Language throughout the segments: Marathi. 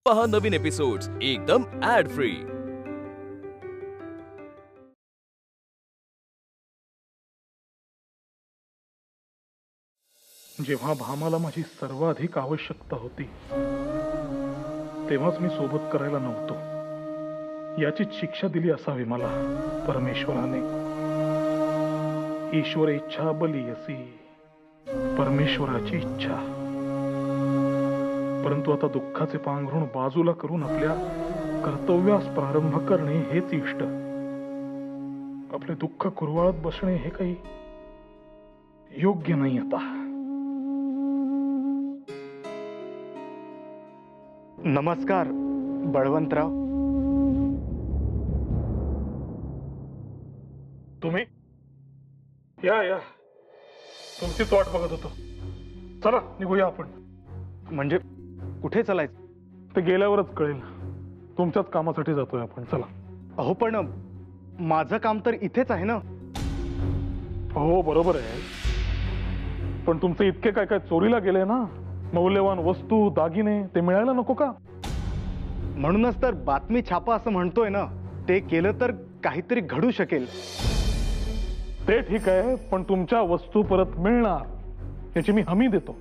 पहा नवीन एपिसोड्स एकदम ऍड फ्री। जेव्हा भामाला माझी सर्वाधिक आवश्यकता होती तेव्हाच मी सोबत करायला नव्हतो याची शिक्षा दिली असावी मला परमेश्वराने। ईश्वर इच्छा बलियसी, परमेश्वराची इच्छा। परंतु आता दुःखाचे पांघरुण बाजूला करून आपल्या कर्तव्यास प्रारंभ करणे हेच इष्ट। आपले दुःख कुरवाळत बसणे हे काही योग्य नाही आता। नमस्कार बळवंतराव। तुम्ही या या, तुमचीच वाट बघत होतो। चला निघूया आपण। म्हणजे कुठे चालायचं? ते गेल्यावरच कळेल। तुमच्याच कामासाठी जातोय आपण। चला। अहो पण माझं काम तर इथेच आहे ना। हो बरोबर आहे, पण तुमचे इतके काय काय चोरीला गेले ना, मौल्यवान वस्तू दागिने, ते मिळायला नको का? म्हणूनच तर बातमी छापा असं म्हणतोय ना। ते केलं तर काहीतरी घडू शकेल। ते ठीक आहे, पण तुमच्या वस्तू परत मिळणार याची मी हमी देतो।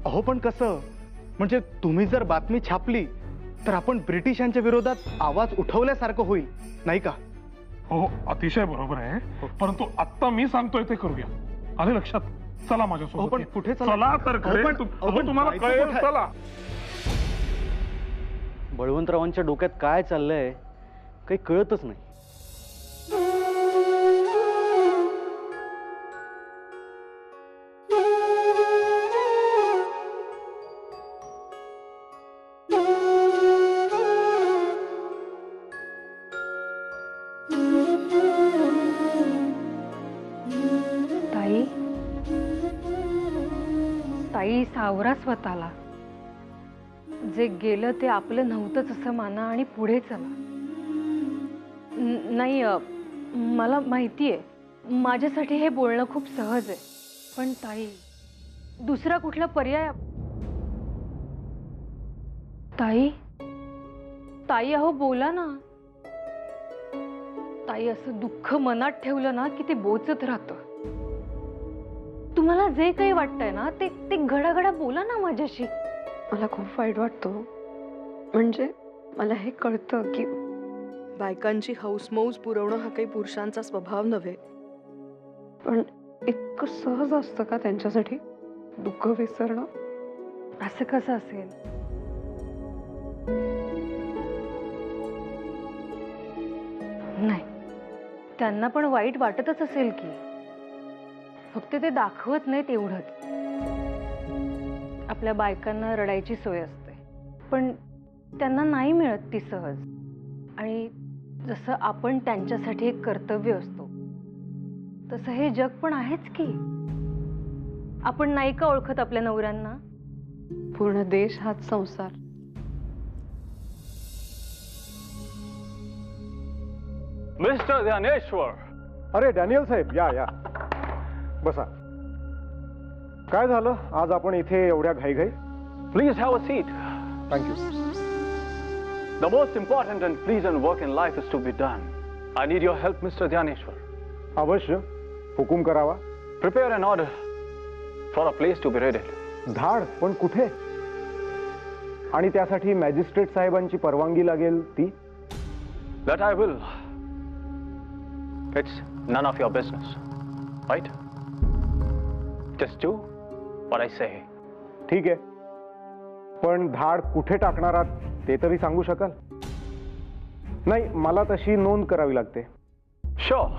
अहो पण कसं? म्हणजे तुम्ही जर बातमी छापली तर आपण ब्रिटिशांच्या विरोधात आवाज उठवल्यासारखं होईल नाही का? हो अतिशय बरोबर आहे, परंतु आता मी सांगतोय ते करूया। आले लक्षात? चला माझ्यासोबत। पण कुठे चला तर खरं तुम्हाला कळेल। चला। बळवंतरावांच्या डोक्यात काय चाललंय काही कळतच नाही। ताई, ताई सावरा स्वतःला। जे गेलं ते आपलं नव्हतंच असं माना आणि पुढे चला। नाही, मला माहितीये माझ्यासाठी हे बोलणं खूप सहज आहे, पण ताई दुसरा कुठला पर्याय? ताई ताई अहो बोला ना। ताई असं दुःख मनात ठेवलं ना की ते बोचत राहतं। तुम्हाला जे काही वाटतंय ना ते घडाघडा बोला ना माझ्याशी। मला खूप वाईट वाटतो। म्हणजे मला हे कळतं की बायकांची हौसमौज पुरवणं हा काही पुरुषांचा स्वभाव नव्हे, पण इतकं सहज असतं का त्यांच्यासाठी दुःख विसरणं? असं कसं असेल? नाही, त्यांना पण वाईट वाटतच असेल की, फक्त ते दाखवत नाहीत एवढंच। आपल्या बायकांना रडायची सोय असते, पण त्यांना नाही मिळत ती सहज। आणि जसं आपण त्यांच्यासाठी एक कर्तव्य असतो तसं हे जग पण आहेच की। आपण नाही का ओळखत आपल्या नवऱ्यांना? पूर्ण देश हाच संसार। मिस्टर ध्यानेश्वर। अरे डॅनियल साहेब, या या बसा। काय झालं आज आपण इथे एवढ्या घाईघाई? Please have a seat. Thank you. The most important and pleasant work in life is to be done. I need your help, Mr. Dhyaneshwar. अवश्य, हुकूम करावा। Prepare an order for a place to be raided. धाड, पण कुठे? आणि त्यासाठी मॅजिस्ट्रेट साहेबांची परवानगी लागेल ती? That I will. It's none of your business, right? Just do what I say. ठीक आहे, पण धाड कुठे टाकणार आहात ते तरी सांगू शकाल? नाही, मला तशी नोंद करावी लागते। Sure.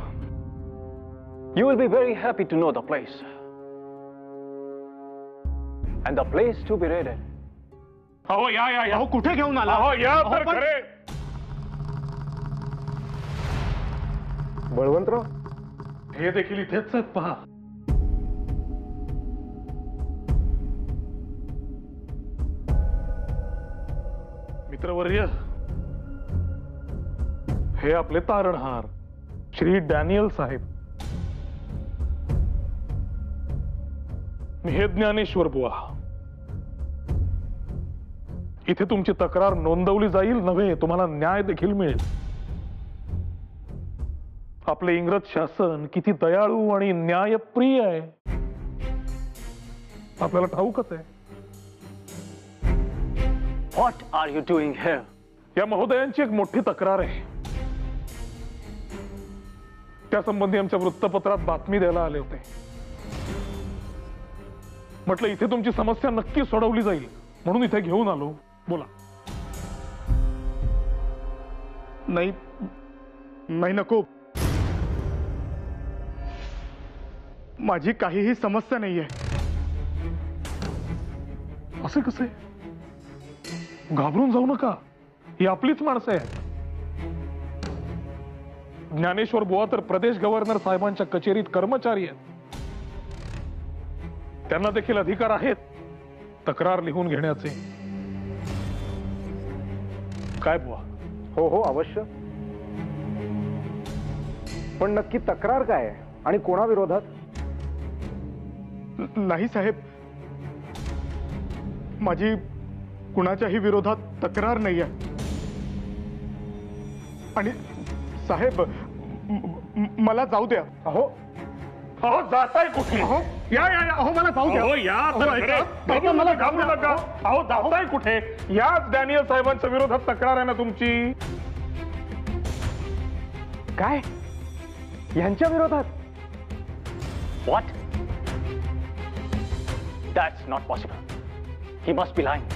You will be very happy to know the place. And the place to be raided. अहो या या या। अहो कुठे घेऊन आला? अहो या अहो, तर पण- खरे। बळवंतराव, हे देखील इथेच आहेत पहा। मित्रवर्य, हे आपले तारणहार श्री डॅनियल साहेब। हे ज्ञानेश्वर बुवा, इथे तुमची तक्रार नोंदवली जाईल नव्हे, तुम्हाला न्याय देखील मिळेल. आपले इंग्रज शासन किती दयाळू आणि न्यायप्रिय आहे आपल्याला ठाऊकच आहे. What are you doing here? या महोदयांची एक मोठी तक्रार आहे. त्यासंबंधी आमच्या वृत्तपत्रात बातमी द्यायला आले होते. म्हटलं इथे तुमची समस्या नक्की सोडवली जाईल म्हणून इथे घेऊन आलो. बोला. नाही नाही, नको. माझी काहीही समस्या नाहीये. असे कसे? घाबरून जाऊ नका, ही आपलीच माणसं आहेत. ज्ञानेश्वर बुवा तर प्रदेश गव्हर्नर साहेबांच्या कचेरीत कर्मचारी आहेत. त्यांना देखील अधिकार आहेत तक्रार लिहून घेण्याचे. काय बुवा? हो हो, अवश्य. पण नक्की तक्रार काय आहे आणि कोणाविरोधात? नाही साहेब, माझी कुणाच्याही विरोधात तक्रार नाहीये. आणि साहेब, मला जाऊ द्या. अहो अहो, जाताय कुठे? अहो, या या या, अहो, मला जाऊ द्या. अहो, या अहो, तर ऐका, खरे. ऐका, बाबा, मला घाबरू जाऊ द्या. नका. अहो, जाताय कुठे? याच डॅनियल साहेबांच्या विरोधात तक्रार आहे ना तुमची? काय? यांच्या विरोधात? What? That's not possible. He must be lying.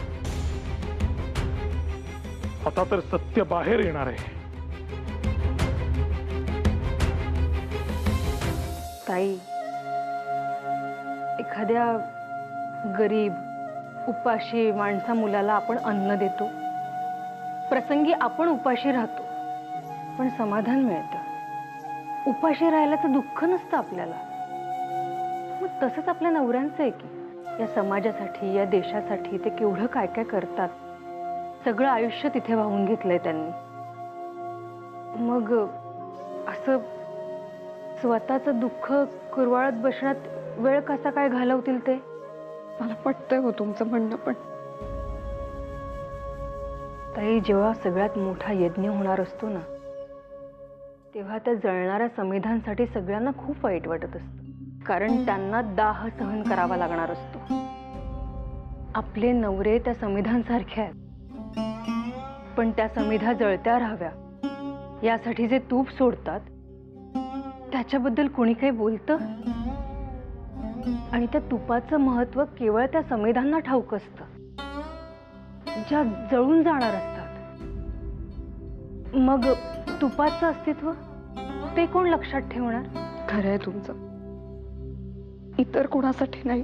आता तर सत्य बाहेर येणार आहे. ताई, एखाद्या गरीब उपाशी माणसा मुलाला आपण अन्न देतो, प्रसंगी आपण उपाशी राहतो, पण समाधान मिळतं. उपाशी राहिल्याचं दुःख नसतं आपल्याला. मग तसंच आपल्या नवऱ्यांचं आहे की या समाजासाठी, या देशासाठी ते केवढं काय काय करतात. सगळं आयुष्य तिथे वाहून घेतलंय त्यांनी. मग असं स्वतःचं दुःख कुरवाळत बसण्यात वेळ कसा काय घालवतील ते? मला पटतंय हो तुमचं म्हणणं, पण ताई, जेव्हा सगळ्यात मोठा यज्ञ होणार असतो ना, तेव्हा त्या जळणाऱ्या संविधानासाठी सगळ्यांना खूप वाईट वाटत असतं. कारण त्यांना दाह सहन करावा लागणार असतो. आपले नवरे त्या संविधानासारखे आहेत, पण त्या संविधा जळत्या राहाव्या यासाठी जे तूप सोडतात त्याच्याबद्दल कोणी काही बोलतं? आणि त्या तुपाचं महत्व केवळ त्या संविधानांना ठाऊक असतं, ज्या जळून जाणार असतात. मग तुपाचं अस्तित्व ते कोण लक्षात ठेवणार? खरं आहे तुमचं. इतर कोणासाठी नाही,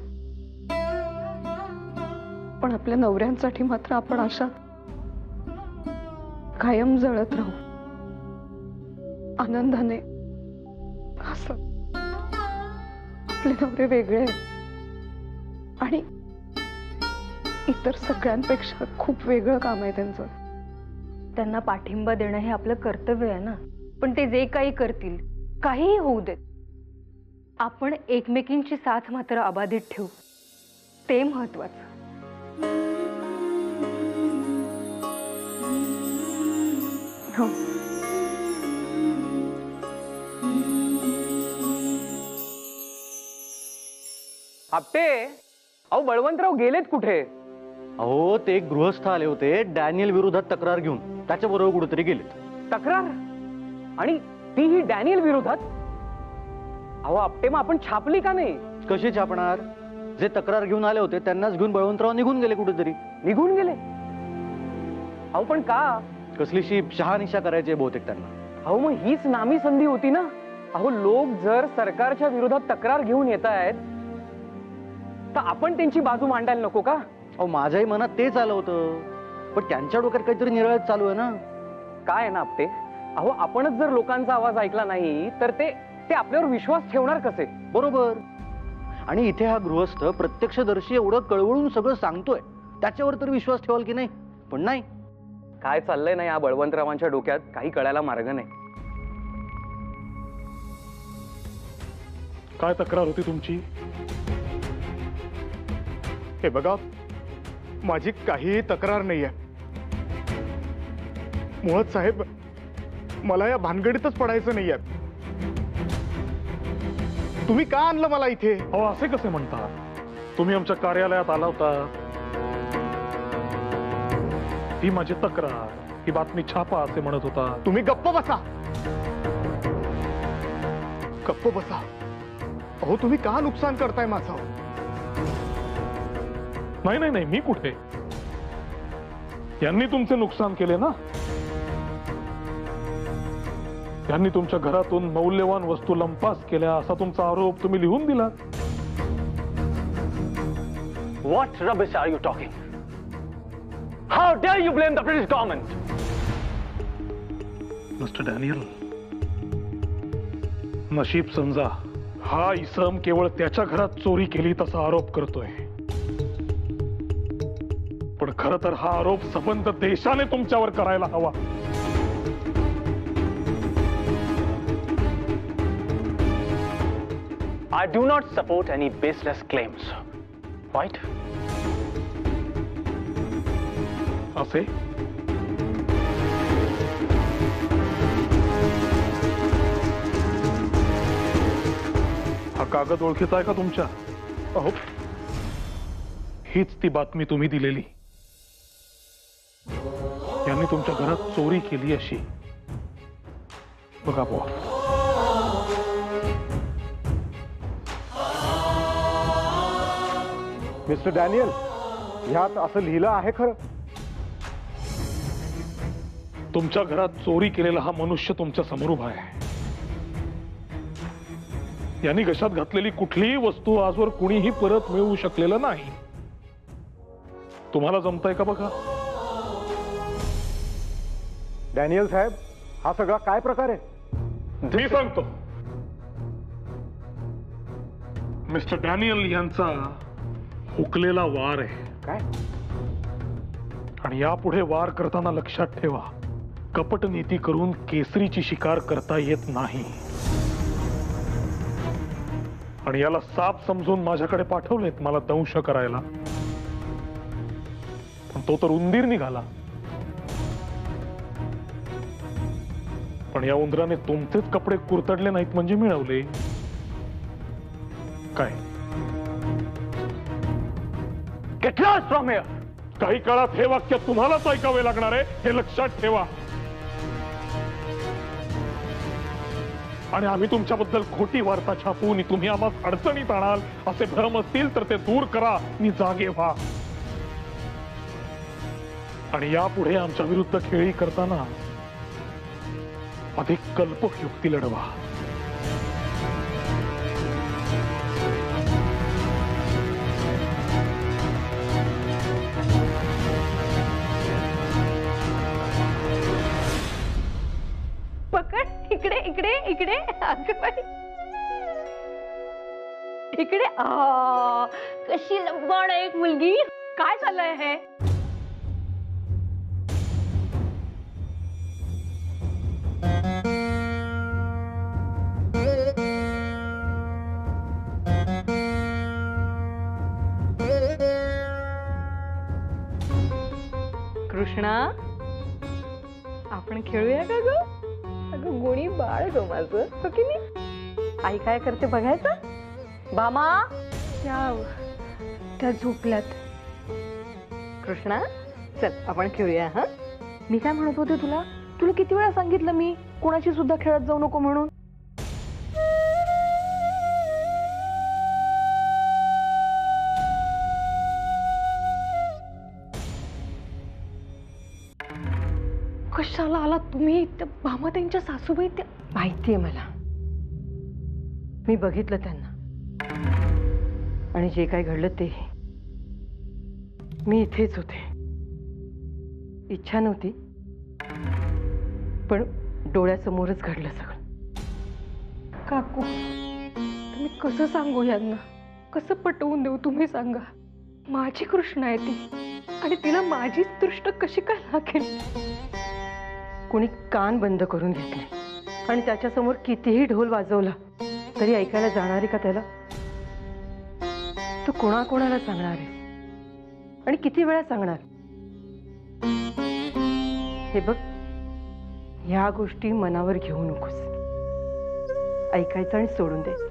पण आपल्या नवऱ्यांसाठी मात्र आपण अशा कायम जळत राहू, आनंदाने. असं आपले नवरे वेगळे आहेत आणि इतर सगळ्यांपेक्षा खूप वेगळं काम आहे त्यांचं. त्यांना पाठिंबा देणं हे आपलं कर्तव्य आहे ना. पण ते जे काही करतील, काहीही होऊ देत, आपण एकमेकींची साथ मात्र अबाधित ठेवू, ते महत्वाचं. हो. आपटे, अहो बळवंतराव गेलेत कुठे? अहो ते एक गृहस्थ आले होते डॅनियल विरोधात तक्रार घेऊन, त्याच्याबरोबर कुठेतरी गेलेत. तक्रार? आणि तीही डॅनियल विरोधात? अहो आपटे, मग आपण छापली का नाही? कशी छापणार? जे तक्रार घेऊन आले होते त्यांनाच घेऊन बळवंतराव निघून गेले कुठेतरी. निघून गेले? अहो पण का? कसलीशी शहानिशा करायची बहुतेक त्यांना. अहो मग हीच नामी संधी होती ना. अहो लोक जर सरकारच्या विरोधात तक्रार घेऊन येत आहेत तर आपण त्यांची बाजू मांडायला नको का? अहो माझ्याही मनात तेच आलं होतं, पण त्यांच्या डोक्यात काहीतरी निराळच चालू आहे ना. काय आहे ना आपटे, अहो आपणच जर लोकांचा आवाज ऐकला नाही तर ते आपल्यावर विश्वास ठेवणार कसे? बरोबर. आणि इथे हा गृहस्थ प्रत्यक्षदर्शी एवढं कळवळून सगळं सांगतोय, त्याच्यावर तर विश्वास ठेवाल की नाही? पण नाही. काय चाललंय ना या बळवंतरावांच्या डोक्यात काही कळायला मार्ग नाही. काय तक्रार होती तुमची? हे बघा, माझी काहीही तक्रार नाहीये. मुळात साहेब, मला या भानगडीतच पडायचं नाहीये. तुम्ही का आणलं मला इथे? अहो असे कसे म्हणता? तुम्ही आमच्या कार्यालयात आला होता, ही माझी तक्रार, ही बातमी छापा असे म्हणत होता. तुम्ही गप्प बसा, गप्प बसा. अहो तुम्ही का नुकसान करताय माझं? नाही नाही नाही, मी कुठे? यांनी तुमचे नुकसान केले ना. यांनी तुमच्या घरातून मौल्यवान वस्तू लंपास केल्या असा तुमचा आरोप तुम्ही लिहून दिला. What rubbish are you talking? How dare you blame the British government? Mister Daniel, नशीब समजा हा इसम केवळ त्याच्या घरात चोरी केली तसा आरोप करतोय, पण खरं तर हा आरोप संबंध देशाने तुमच्यावर करायला हवा. I do not support any baseless claims. Right? असे हा कागद ओळखीचा आहे का तुमच्या? अहो हीच ती बातमी तुम्ही दिलेली. यांनी तुमच्या घरात चोरी केली अशी. बघा बुवा. मिस्टर डॅनियल, ह्यात असं लिहिलं आहे खरं? तुमच्या घरात चोरी केलेला हा मनुष्य तुमच्या समोर उभा आहे. यांनी घशात घातलेली कुठलीही वस्तू आजवर कुणीही परत मिळवू शकलेलं नाही. तुम्हाला जमतंय का बघा? डॅनियल साहेब, हा सगळा काय प्रकार आहे? मी सांगतो. मिस्टर डॅनियल यांचा हुकलेला वार आहे. काय? आणि यापुढे वार करताना लक्षात ठेवा, कपट नीती करून केसरीची शिकार करता येत नाही. आणि याला साप समजून माझ्याकडे पाठवलेत मला दंश करायला, पण तो तर उंदीर निघाला. पण या उंदराने तुमचेच कपडे कुरतडले नाहीत म्हणजे मिळवले काय? Get lost from here! काही काळात हे वाक्य तुम्हालाच ऐकावे लागणार आहे, हे लक्षात ठेवा. आणि आम्ही तुमच्याबद्दल खोटी वार्ता छापून तुम्ही आम्हाला अडचणीत आणाल असे भ्रम असतील तर ते दूर करा आणि जागे व्हा. आणि यापुढे आमच्या विरुद्ध खेळी करताना अधिक कल्पक युक्ती लढवा. पकड, इकडे इकडे इकडे. अगं बाई, इकडे. कशी लंबाड आहे एक मुलगी. काय चाललंय हे? कृष्णा, आपण खेळूया का ग? अगं गुणी बाळ ग माझं, हो की नाही? आई काय करते बघायचं? बामा, त्या झोपल्यात. कृष्णा, चल आपण खेळूया. हा, मी काय म्हणत होते तुला किती वेळा सांगितलं मी कोणाशी सुद्धा खेळत जाऊ नको म्हणून. कशाला आला तुम्ही? त्या भामा त्यांच्या सासूबाई, त्या माहितीये मला. मी बघितलं त्यांना आणि जे काय घडलं ते मी इथेच होते. इच्छा नव्हती पण डोळ्यासमोरच घडलं सगळं. काकू, तुम्ही कसं सांगू यांना? कसं पटवून देऊ तुम्ही सांगा? माझी कृष्णा आहे ती आणि तिला माझीच दृष्ट कशी काय लागेल? कोणी कान बंद करून घेतले आणि त्याच्यासमोर कितीही ढोल वाजवला तरी ऐकायला जाणार आहे का त्याला? तू कोणाकोणाला सांगणार आहे? आणि किती वेळा सांगणार? हे बघ, ह्या गोष्टी मनावर घेऊ नकोस. ऐकायचं आणि सोडून द्यायचं.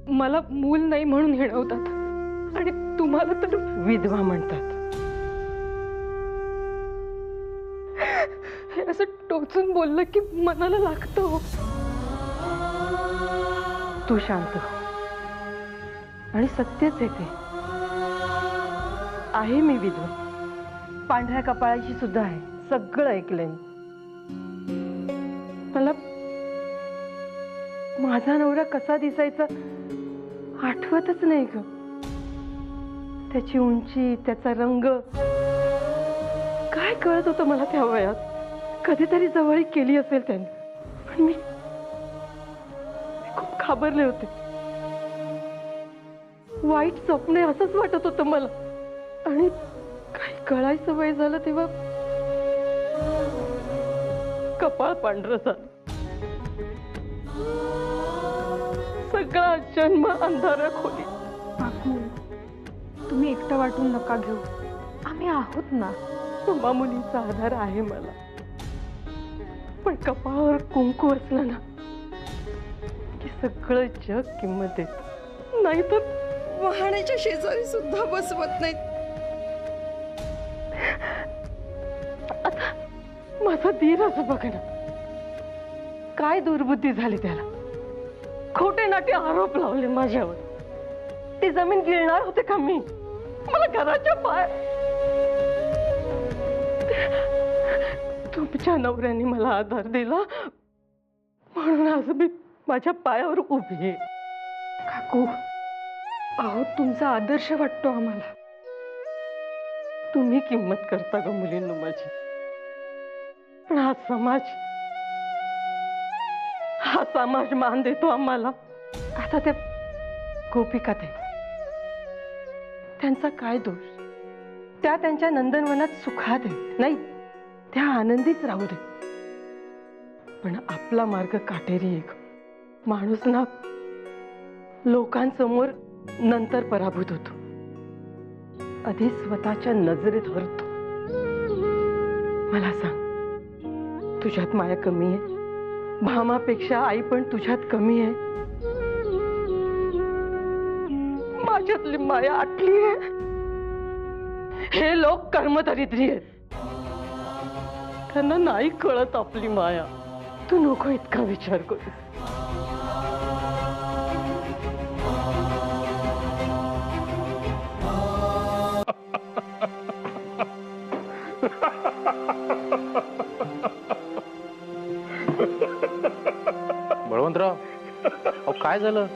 मला मूल नाही म्हणून हिणवतात आणि तुम्हाला तर विधवा म्हणतात. हे असं टोचून बोललं की मनाला लागतं हो. तू शांत हो आणि सत्यच येते. आहे मी विधवा, पांढऱ्या कपाळाची सुद्धा आहे. सगळं ऐकलंय मी. मला माझा नवरा कसा दिसायचा आठवतच नाही ग. त्याची उंची, त्याचा रंग काय कळत होतं मला त्या वयात. कधीतरी जवळीक केली असेल त्याने, पण मी खूप घाबरले होते. वाईट स्वप्ने असंच वाटत होतं मला. आणि काही कळायचं वय झालं तेव्हा कपाळ पांढरं झालं. सगळा जन्म अंधारा खोली. काकू, तुम्ही एकटं वाटून नका घेऊ. आम्ही आहोत ना. तुम्हा मुलीचा आधार आहे मला, पण कपाळावर कुंकू असलं ना की सगळं जग किंमत देत. नाहीतर वाहण्याच्या शेजारी सुद्धा बसवत नाहीत. आता माझा धीर असं बघ ना, काय दुर्बुद्धी झाली त्याला. खोटे नाटे आरोप लावले माझ्यावर. ती जमीन गिळणार होते का मी? मला घराच्या बाहेर. तुमच्या नवऱ्याने मला आधार दिला म्हणून आज मी माझ्या पायावर उभी आहे. काकू, अहो तुमचा आदर्श वाटतो आम्हाला. तुम्ही किंमत करता ग मुलींनो माझी. पण हा समाज मान देतो आम्हाला. आता त्या गोपिका ताई, त्यांचा काय दोष? त्या त्यांच्या नंदनवनात सुखात आहे. नाही, त्या आनंदीच राहू दे. पण आपला मार्ग काटेरी आहे. माणूस ना लोकांसमोर नंतर पराभूत होतो, आधी स्वतःच्या नजरेत हरतो. मला सांग, तुझ्यात माया कमी आहे? भामापेक्षा आई पण तुझ्यात कमी आहे? माझ्यातली माया आटली आहे? हे लोक कर्मदरिद्री आहेत, त्यांना नाही कळत आपली माया. तू नको इतका विचार करू. बळवंतराव, अहो काय झालं?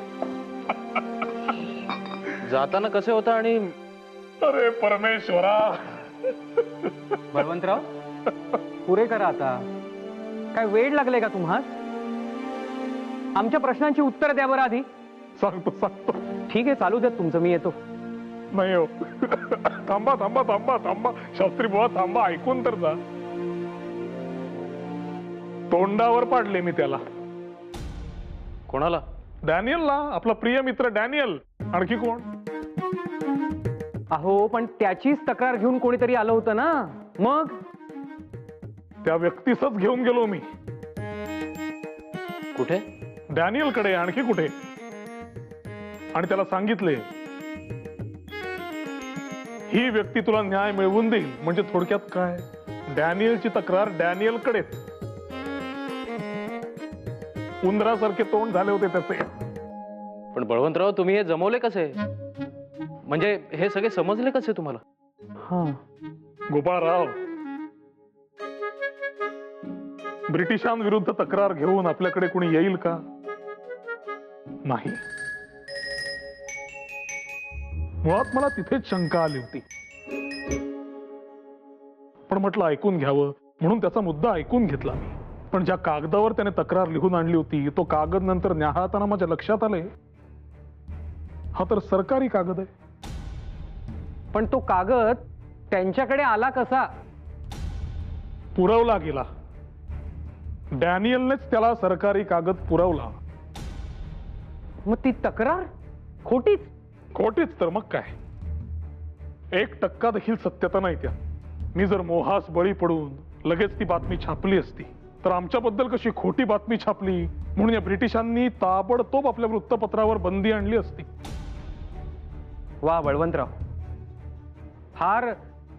जाताना कसे होता? आणि अरे परमेश्वरा. बळवंतराव, पुरे करा आता. काय वेळ लागले का तुम्हा? आमच्या प्रश्नांची उत्तर द्या बरं आधी. सांगतो. ठीक आहे, चालू द्या तुमचं, मी येतो. नाही हो. थांबा शास्त्री बुवा, थांबा. ऐकून तर जा. तोंडावर पाडले मी त्याला. कोणाला? डॅनियलला, आपला प्रिय मित्र डॅनियल. आणखी कोण? अहो, पण त्याचीच तक्रार घेऊन कोणीतरी आलं होतं ना. मग त्या व्यक्तीसच घेऊन गेलो मी. कुठे? डॅनियल कडे. आणखी कुठे? आणि त्याला सांगितले, ही व्यक्ती तुला न्याय मिळवून देईल. म्हणजे थोडक्यात काय, डॅनियलची तक्रार डॅनियल कडेच. उंदरासारखे तोंड झाले होते त्याचे. पण बळवंतराव, तुम्ही हे जमवले कसे? म्हणजे हे सगळे समजले कसे तुम्हाला? गोपाळराव, ब्रिटिशांविरुद्ध तक्रार घेऊन आपल्याकडे कोणी येईल का? नाही. मुळात मला तिथेच शंका आली होती, पण म्हटलं ऐकून घ्यावं म्हणून त्याचा मुद्दा ऐकून घेतला मी. पण ज्या कागदावर त्याने तक्रार लिहून आणली होती, तो कागद नंतर न्याहाळताना माझ्या लक्षात आले, हा तर सरकारी कागद आहे. पण तो कागद त्यांच्याकडे आला कसा? पुरवला गेला. डॅनियलनेच त्याला सरकारी कागद पुरवला. मग ती तक्रार खोटीच? खोटीच तर मग काय. 1% देखील सत्यता नाही त्यात. मी जर मोहास बळी पडून लगेच ती बातमी छापली असती तर आमच्याबद्दल कशी खोटी बातमी छापली म्हणून या ब्रिटिशांनी ताबडतोब आपल्या वृत्तपत्रावर बंदी आणली असती. वा बळवंतराव, फार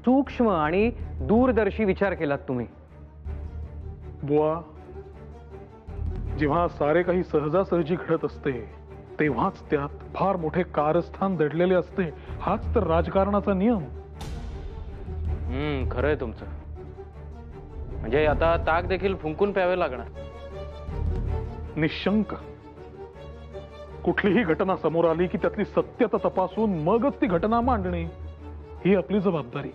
सूक्ष्म आणि दूरदर्शी विचार केलात तुम्ही. बुवा, जेव्हा सारे काही सहजासहजी घडत असते तेव्हाच त्यात फार मोठे कारस्थान दडलेले असते. हाच तर राजकारणाचा नियम. खरंय तुमचं. म्हणजे आता ताक देखील फुंकून प्यावे लागणार. निशंक कुठलीही घटना समोर आली की त्यातली सत्यता तपासून मगच ती घटना मांडणे ही आपली जबाबदारी.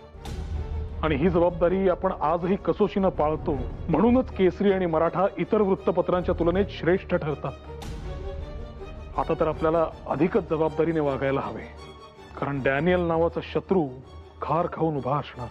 आणि ही जबाबदारी आपण आजही कसोशीनं पाळतो. म्हणूनच केसरी आणि मराठा इतर वृत्तपत्रांच्या तुलनेत श्रेष्ठ ठरतात. आता तर आपल्याला अधिकच जबाबदारीने वागायला हवे, कारण डॅनियल नावाचा शत्रू खार खाऊन उभा असणार.